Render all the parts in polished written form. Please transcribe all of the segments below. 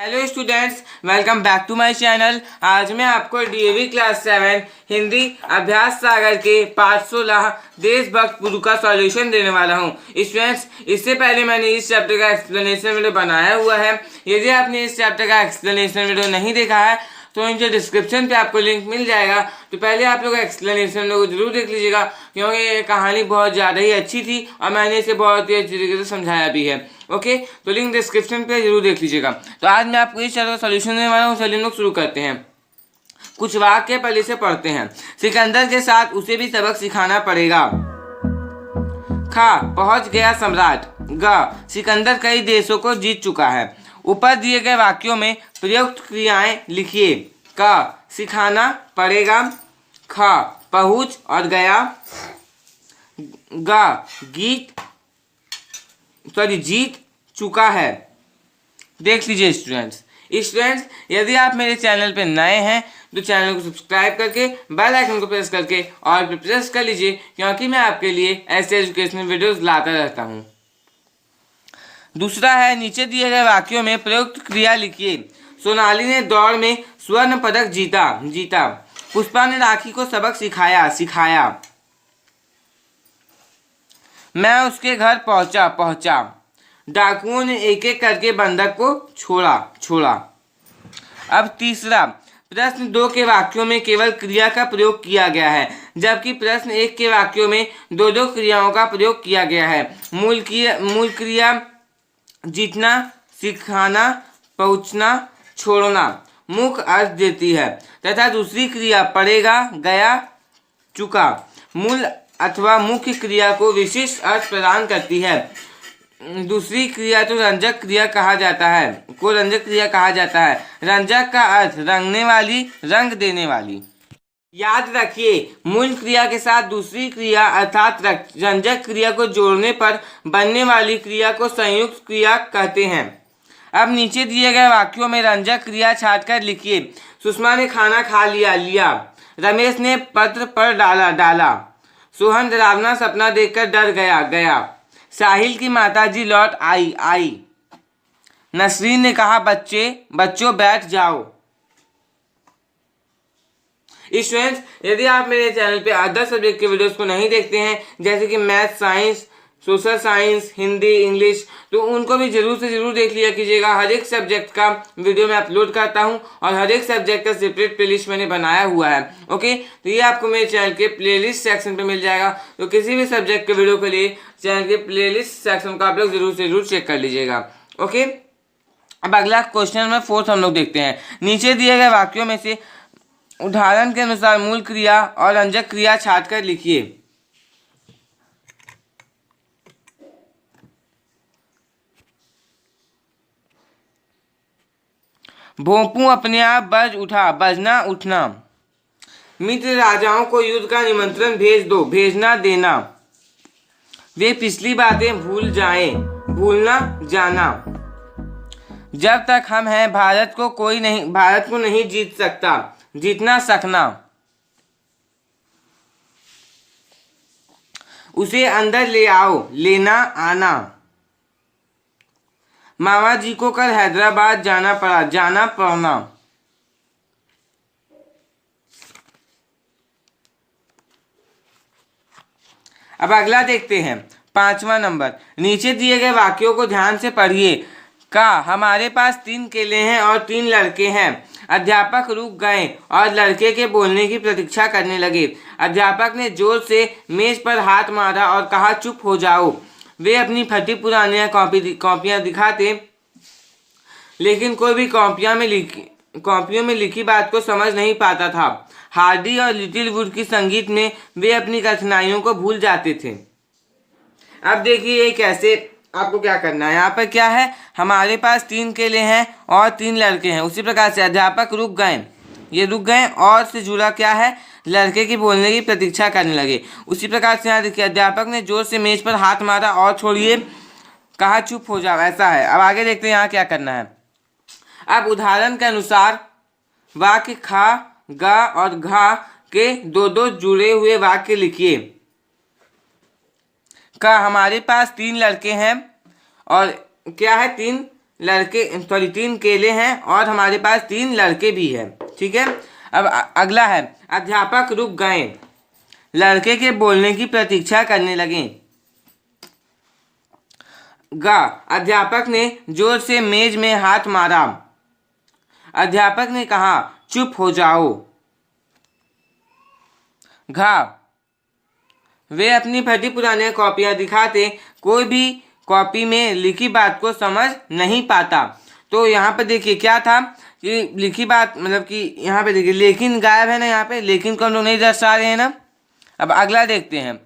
Hello students, welcome back to my channel. आज मैं आपको डीएवी क्लास 7 हिंदी अभ्यास सागर के पाठ 16 देशभक्त गुरु का सॉल्यूशन देने वाला हूं। स्टूडेंट्स, इससे पहले मैंने इस चैप्टर का एक्सप्लेनेशन वीडियो बनाया हुआ है। यदि आपने इस चैप्टर का एक्सप्लेनेशन वीडियो नहीं देखा है तो नीचे डिस्क्रिप्शन पे आपको लिंक मिल जाएगा। तो पहले आप लोग एक्सप्लेनेशन को जरूर देख लीजिएगा, क्योंकि ये कहानी बहुत ज़्यादा ही अच्छी थी और मैंने इसे बहुत ही अच्छी तरीके से समझाया भी है। ओके, तो लिंक डिस्क्रिप्शन पे जरूर देख लीजिएगा। तो आज मैं आपको इस चैप्टर का सॉल्यूशन देने वाला हूँ। चलिए हम लोग शुरू करते हैं। कुछ वाक्य पहले से पढ़ते हैं। सिकंदर के साथ उसे भी सबक सिखाना पड़ेगा। खा, पहुंच गया सम्राट। ग, सिकंदर कई देशों को जीत चुका है। ऊपर दिए गए वाक्यों में प्रयुक्त क्रियाएं लिखिए। क, सिखाना पड़ेगा। ख, पहुंच और गया। ग, जीत चुका है। देख लीजिए स्टूडेंट्स, यदि आप मेरे चैनल पे नए हैं तो चैनल को सब्सक्राइब करके बेल आइकन को प्रेस करके और पे प्रेस कर लीजिए, क्योंकि मैं आपके लिए ऐसे एजुकेशनल वीडियोस लाता रहता हूँ। दूसरा है, नीचे दिए गए वाक्यों में प्रयुक्त क्रिया लिखिए। सोनाली ने दौड़ में स्वर्ण पदक जीता। पुष्पा ने राखी को सबक सिखाया। मैं उसके घर पहुंचा। डाकुओं ने एक एक करके बंधक को छोड़ा। अब तीसरा, प्रश्न 2 के वाक्यों में केवल क्रिया का प्रयोग किया गया है, जबकि प्रश्न 1 के वाक्यों में दो क्रियाओं का प्रयोग किया गया है। मूल क्रिया जीतना, सिखाना, पहुंचना, छोड़ना मुख्य अर्थ देती है, तथा दूसरी क्रिया पड़ेगा, गया, चुका मूल अथवा मुख्य क्रिया को विशिष्ट अर्थ प्रदान करती है। दूसरी क्रिया तो रंजक क्रिया कहा जाता है। रंजक का अर्थ रंगने वाली, रंग देने वाली। याद रखिए, मूल क्रिया के साथ दूसरी क्रिया अर्थात रंजक क्रिया को जोड़ने पर बनने वाली क्रिया को संयुक्त क्रिया कहते हैं। अब नीचे दिए गए वाक्यों में रंजक क्रिया छांटकर लिखिए। सुषमा ने खाना खा लिया। रमेश ने पत्र पर डाला। सोहन डरावना सपना देखकर डर गया। साहिल की माताजी लौट आई। नसरीन ने कहा, बच्चों बैठ जाओ। स्टूडेंट्स, यदि आप मेरे चैनल पे अदर सब्जेक्ट के वीडियोस को नहीं देखते हैं, जैसे कि math, science, social science, Hindi, English, तो उनको भी जरूर से जरूर देख लिया कीजिएगा। हर एक सब्जेक्ट का वीडियो मैं अपलोड करता हूं और हर एक सब्जेक्ट का सेपरेट प्लेलिस्ट मैंने बनाया हुआ है। ओके, तो ये आपको मेरे चैनल के प्लेलिस्ट सेक्शन पे मिल जाएगा। तो किसी भी सब्जेक्ट के वीडियो के लिए चैनल के प्लेलिस्ट सेक्शन को आप लोग जरूर से जरूर चेक कर लीजिएगा। ओके, अब अगला क्वेश्चन नंबर 4 हम लोग देखते हैं। नीचे दिए गए वाक्यों में से उदाहरण के अनुसार मूल क्रिया और रंजक क्रिया छांटकर लिखिए। भोंपू अपने आप बजना उठना। मित्र राजाओं को युद्ध का निमंत्रण भेज दो, भेजना देना। वे पिछली बातें भूलना जाना। जब तक हम हैं भारत को नहीं जीत सकता, जीतना सकना। उसे अंदर ले आओ, लेना आना। मामा जी को कल हैदराबाद जाना पड़ना। अब अगला देखते हैं, 5वां नंबर। नीचे दिए गए वाक्यों को ध्यान से पढ़िए। का, हमारे पास 3 केले हैं और 3 लड़के हैं। अध्यापक रुक गए और लड़के के बोलने की प्रतीक्षा करने लगे। अध्यापक ने जोर से मेज पर हाथ मारा और कहा, चुप हो जाओ। वे अपनी फटी पुरानी कॉपियां दिखाते, लेकिन कोई भी कॉपियों में लिखी बात को समझ नहीं पाता था। हार्डी और लिटिल वुड की संगीत में वे अपनी कठिनाइयों को भूल जाते थे। अब देखिए कैसे आपको क्या करना है। यहाँ पर क्या है, हमारे पास 3 केले हैं और 3 लड़के हैं। उसी प्रकार से अध्यापक रुक गए और से जुड़ा क्या है, लड़के की बोलने की प्रतीक्षा करने लगे। उसी प्रकार से यहाँ देखिए, अध्यापक ने जोर से मेज पर हाथ मारा और छोड़िए, कहा चुप हो जाओ, ऐसा है। अब आगे देखते हैं यहाँ क्या करना है। अब उदाहरण के अनुसार वाक्य खा, गा और घा के 2 जुड़े हुए वाक्य लिखिए। का, हमारे पास 3 लड़के हैं और क्या है, 3 लड़के, सॉरी 3 केले हैं और हमारे पास 3 लड़के भी हैं। ठीक है, अब अगला है अध्यापक रुक गए, लड़के के बोलने की प्रतीक्षा करने लगे। गा, अध्यापक ने जोर से मेज में हाथ मारा। अध्यापक ने कहा चुप हो जाओ। घा, वे अपनी फटी पुरानी कॉपियां दिखाते, कोई भी कॉपी में लिखी बात को समझ नहीं पाता। तो यहाँ पर देखिए क्या था कि लिखी बात मतलब कि यहाँ पे देखिए लेकिन गायब है ना, यहाँ पे लेकिन को हम लोग नहीं दर्शा रहे हैं ना। अब अगला देखते हैं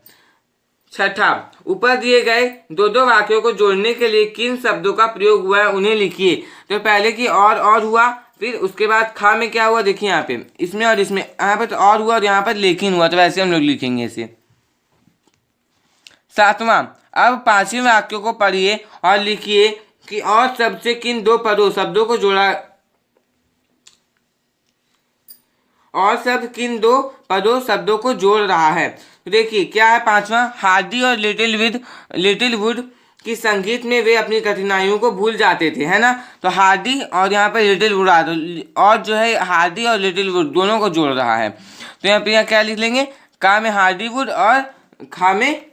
छठा, ऊपर दिए गए दो दो वाक्यों को जोड़ने के लिए किन शब्दों का प्रयोग हुआ है उन्हें लिखिए। तो पहले की और हुआ, फिर उसके बाद खा में क्या हुआ देखिए यहाँ पे, इसमें और इसमें, यहाँ पे तो और हुआ और यहाँ पर लेकिन हुआ, तो वैसे हम लोग लिखेंगे इसे। सातवां, अब 5वें वाक्य को पढ़िए और लिखिए कि और शब्द से किन दो पदों शब्दों को जोड़ा, और शब्द किन दो पदों शब्दों को जोड़ रहा है। तो देखिए क्या है 5वां, हार्डी और लिटिल वुड की संगीत में वे अपनी कठिनाइयों को भूल जाते थे, है ना। तो हार्डी और यहाँ पर लिटिल वुड और जो है हार्डी और लिटिल वुड दोनों को जोड़ रहा है। तो यहाँ पे क्या लिख लेंगे, का में हार्डी वुड और खा में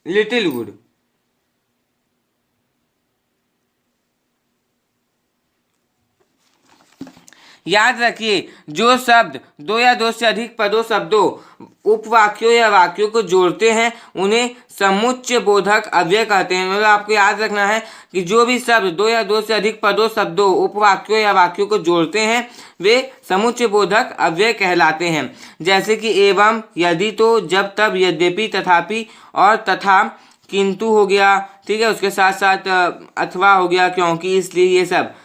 लिटिल वुड। याद रखिए जो शब्द दो या दो से अधिक पदों शब्दों उपवाक्यों या वाक्यों को जोड़ते हैं उन्हें समुच्चय बोधक अव्यय कहते हैं। मतलब आपको याद रखना है कि जो भी शब्द दो या दो से अधिक पदों शब्दों उपवाक्यों या वाक्यों को जोड़ते हैं वे समुच्चय बोधक अव्यय कहलाते हैं। जैसे कि एवं, यदि, तो, जब, तब, यद्यपि, तथापि और तथा, किंतु हो गया। ठीक है, उसके साथ साथ अथवा हो गया, क्योंकि, इसलिए, ये सब।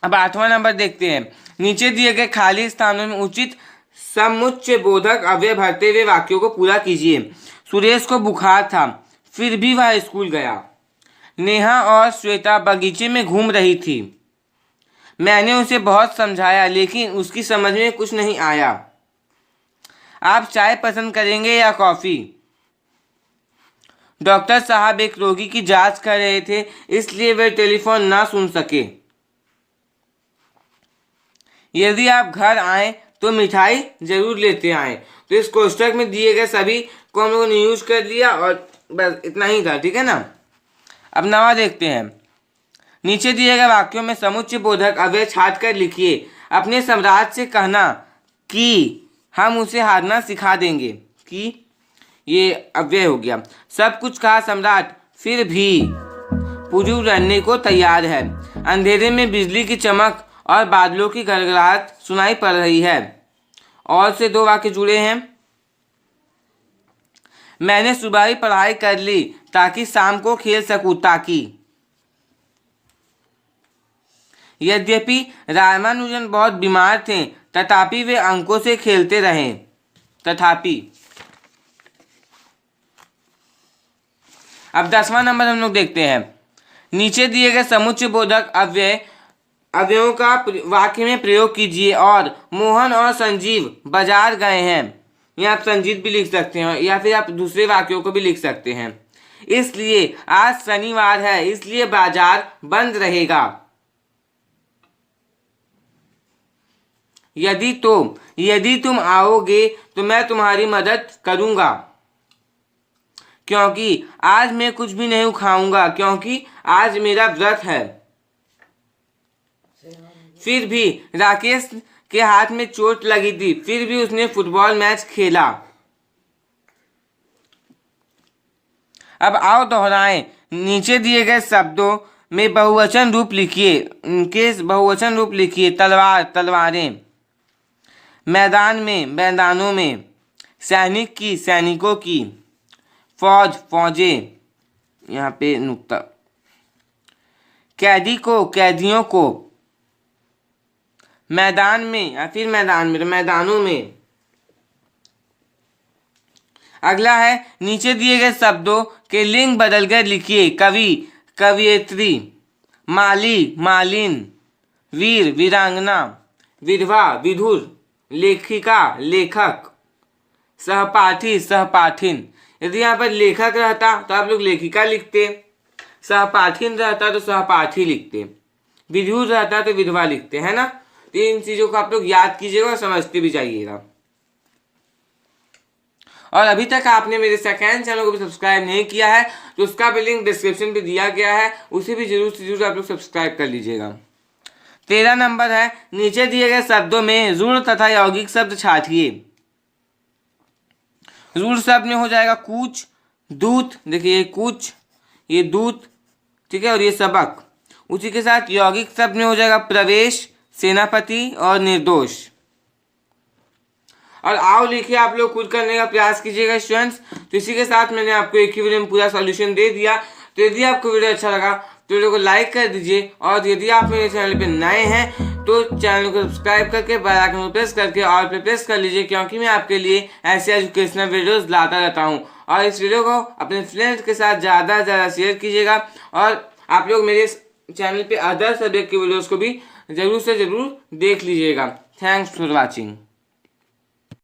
अब 8वां नंबर देखते हैं, नीचे दिए गए खाली स्थानों में उचित समुच्चय बोधक अव्यय भरते हुए वाक्यों को पूरा कीजिए। सुरेश को बुखार था फिर भी वह स्कूल गया। नेहा और श्वेता बगीचे में घूम रही थी। मैंने उसे बहुत समझाया लेकिन उसकी समझ में कुछ नहीं आया। आप चाय पसंद करेंगे या कॉफी? डॉक्टर साहब एक रोगी की जांच कर रहे थे इसलिए वे टेलीफोन ना सुन सके। यदि आप घर आए तो मिठाई जरूर लेते आए। तो इस कोष्टक में दिए गए सभी को हम लोगों ने यूज कर लिया और बस इतना ही था। ठीक है ना। अब 9वां देखते हैं, नीचे दिए गए वाक्यों में समुच्चय बोधक अव्यय छाट कर लिखिए। अपने सम्राट से कहना कि हम उसे हारना सिखा देंगे। कि ये अव्यय हो गया। सब कुछ कहा सम्राट फिर भी पुरु लड़ने को तैयार है। अंधेरे में बिजली की चमक और बादलों की गड़गड़ाहट सुनाई पड़ रही है। और से 2 वाक्य जुड़े हैं। मैंने सुबह ही पढ़ाई कर ली ताकि शाम को खेल सकूं। ताकि, यद्यपि रामानुजन बहुत बीमार थे तथापि वे अंकों से खेलते रहे। तथापि। अब 10वां नंबर हम लोग देखते हैं, नीचे दिए गए समुच्चय बोधक अवयवों का वाक्य में प्रयोग कीजिए। और मोहन और संजीव बाजार गए हैं। यहाँ आप संजीव भी लिख सकते हैं या फिर आप दूसरे वाक्यों को भी लिख सकते हैं। इसलिए आज शनिवार है इसलिए बाजार बंद रहेगा। यदि तुम आओगे तो मैं तुम्हारी मदद करूंगा क्योंकि आज मैं कुछ भी नहीं खाऊंगा क्योंकि आज मेरा व्रत है। फिर भी राकेश के हाथ में चोट लगी थी फिर भी उसने फुटबॉल मैच खेला। अब आओ दोहराएं, नीचे दिए गए शब्दों में बहुवचन रूप लिखिए। इनके बहुवचन रूप लिखिए। तलवार तलवारें, मैदान में मैदानों में, सैनिक की सैनिकों की, फौज फौजें, यहाँ पे नुक्ता, कैदी को कैदियों को, मैदान में या फिर मैदान में मैदानों में। अगला है, नीचे दिए गए शब्दों के लिंग बदलकर लिखिए। कवि कवियत्री, माली मालिन, वीर वीरांगना, विधवा विधुर, लेखिका लेखक, सहपाठी सहपाठिन। यदि यहाँ पर लेखक रहता तो आप लोग लेखिका लिखते। सहपाठी रहता तो सहपाठी लिखते, विधु रहता तो विधवा लिखते, है ना। तो इन चीजों को आप लोग याद कीजिएगा और समझते भी जाइएगा। और अभी तक आपने मेरे सेकंड चैनल को भी सब्सक्राइब नहीं किया है तो उसका भी लिंक डिस्क्रिप्शन पे दिया गया है, उसे भी जरूर से जरूर आप लोग सब्सक्राइब कर लीजिएगा। 13 नंबर है, नीचे दिए गए शब्दों में रूढ़ तथा यौगिक शब्द छाटिए। रूढ़ शब्द में हो जाएगा कूच, दूत, देखिए ये कूच, ये दूत, ठीक है, और ये सबक। उसी के साथ यौगिक शब्द में हो जाएगा प्रवेश, सेनापति और निर्दोष। और आओ लिखिए, आप लोग खुद करने का प्रयास कीजिएगा स्टूडेंट्स। तो इसी के साथ मैंने आपको एक ही वीडियो में पूरा सॉल्यूशन दे दिया। तो यदि आपको वीडियो अच्छा लगा तो वीडियो को लाइक कर दीजिए, और यदि आप मेरे चैनल पे नए हैं तो चैनल को सब्सक्राइब करके बेल आइकन को प्रेस करके ऑल पे प्रेस कर लीजिए, क्योंकि मैं आपके लिए ऐसे एजुकेशनल वीडियोस लाता रहता हूँ। और इस वीडियो को अपने फ्रेंड्स के साथ ज़्यादा से ज़्यादा शेयर कीजिएगा, और आप लोग मेरे चैनल पे अदर सब्जेक्ट के वीडियोज़ को भी ज़रूर से ज़रूर देख लीजिएगा। Thanks for watching.